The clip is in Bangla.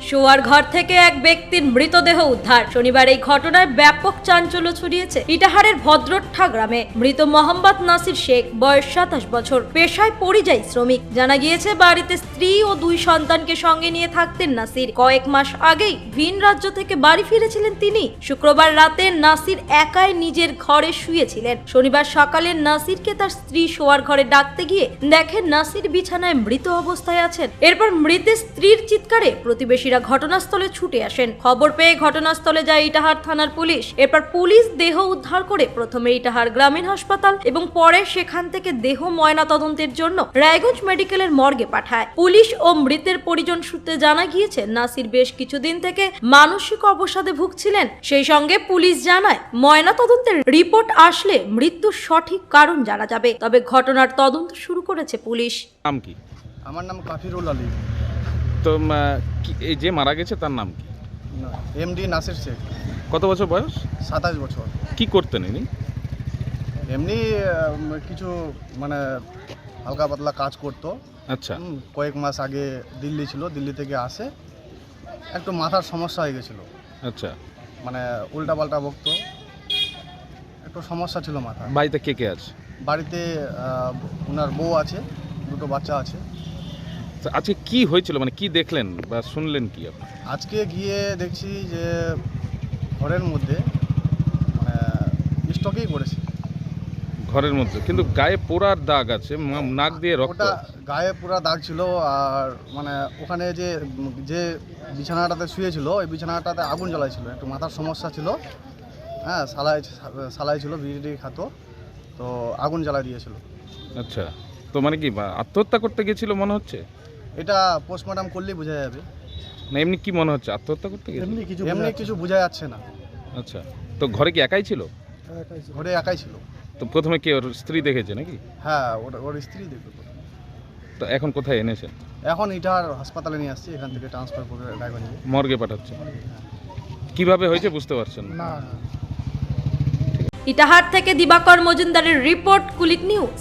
শোয়ার ঘর থেকে এক ব্যক্তির মৃতদেহ উদ্ধার। শনিবার এই ঘটনায় ব্যাপক চাঞ্চল্য ছড়িয়েছে ইটাহারের ভদ্রঠা গ্রামে। মৃত মোহাম্মদ নাসির শেখ, বয়স 27 বছর, পেশায় পরিযায়ী শ্রমিক। জানা গিয়েছে বাড়িতে স্ত্রী ও 2 সন্তানকে সঙ্গে নিয়ে থাকতেন নাসির। কয়েক মাস আগেই ভিন রাজ্য থেকে বাড়ি ফিরেছিলেন তিনি। শুক্রবার রাতে নাসির একাই নিজের ঘরে শুয়েছিলেন। শনিবার সকালে নাসিরকে তার স্ত্রী শোয়ার ঘরে ডাকতে গিয়ে দেখেন নাসির বিছানায় মৃত অবস্থায় আছেন। এরপর মৃতের স্ত্রীর চিৎকারে প্রতিবেশীরা ঘটনাস্থলে ছুটে আসেন। খবর পেয়ে ঘটনাস্থলে যায় ইটাহার থানার পুলিশ। এরপর পুলিশ দেহ উদ্ধার করে প্রথমে ইটাহার গ্রামীণ হাসপাতাল এবং পরে সেখান থেকে দেহ ময়না তদন্তের জন্য রায়গঞ্জ মেডিকেলের মর্গে পাঠায়। পুলিশ ও মৃতের পরিজন সূত্রে জানা গিয়েছে নাসির বেশ কিছুদিন থেকে মানসিক অবসাদে ভুগছিলেন। সেই সঙ্গে পুলিশ জানায় ময়না তদন্তের রিপোর্ট আসলে মৃত্যুর সঠিক কারণ জানা যাবে। তবে ঘটনার তদন্ত শুরু করেছে পুলিশ। নাম কি? আমার নাম কাফিরুল আলী। তো এই যে মারা গেছে তার নাম কি? এমডি নাসির শেখ। কত বছর বয়স? 27 বছর। কি করতেন ইনি? এমনি কিছু মানে হালকা পাতলা কাজ করতো। আচ্ছা। কয়েক মাস আগে দিল্লি ছিল, দিল্লি থেকে আসে একটু মাথার সমস্যা হয়ে গেছিলো। আচ্ছা। মানে উল্টাপাল্টা বকতো, একটু সমস্যা ছিল মাথা। বাড়িতে কে কে আছে? বাড়িতে ওনার বউ আছে, 2টো বাচ্চা আছে। তো আজকে কি হয়েছিল, মানে কি দেখলেন বা শুনলেন কি আপনি? আজকে গিয়ে দেখছি যে ঘরের মধ্যে মানে স্টকেই করেছে। ঘরের মধ্যে কিন্তু গায়ে পোড়ার দাগ আছে, নাক দিয়ে রক্ত। ওটা গায়ে পুরা দাগ ছিল। আর মানে ওখানে যে যে বিছানাটাতে শুয়েছিল ওই বিছানাটাতে আগুন জ্বালাইছিল। একটু মাথার সমস্যা ছিল, হ্যাঁ, সালাই ছিল, বিড়ি খাতো, তো আগুন জ্বালাই দিয়েছিল। আচ্ছা। তো মানে কি আত্মহত্যা করতে গেছিল মনে হচ্ছে? এটা পোস্টমর্টম করলেই বোঝা যাবে। না এমনি কি মনে হচ্ছে আত্মহত্যা করতে গেছিল? এমনি কিছু বোঝা যাচ্ছে না। আচ্ছা। তো ঘরে কি একাই ছিল? ঘরে একাই ছিল। তো প্রথমে কি ওর স্ত্রী দেখেছে নাকি? হ্যাঁ, ওর স্ত্রী দেখবে। তো এখন কোথায় এনেছেন? এখন ইটার হাসপাতালে নিয়ে আসছি, এখান থেকে ট্রান্সফার করে রায়গঞ্জে। মর্গে পাঠাচ্ছে। কিভাবে হয়েছে বুঝতে পারছেন না। ইটাহার থেকে দিবাকর মজুমদারের রিপোর্ট, কুলিক নিউজ।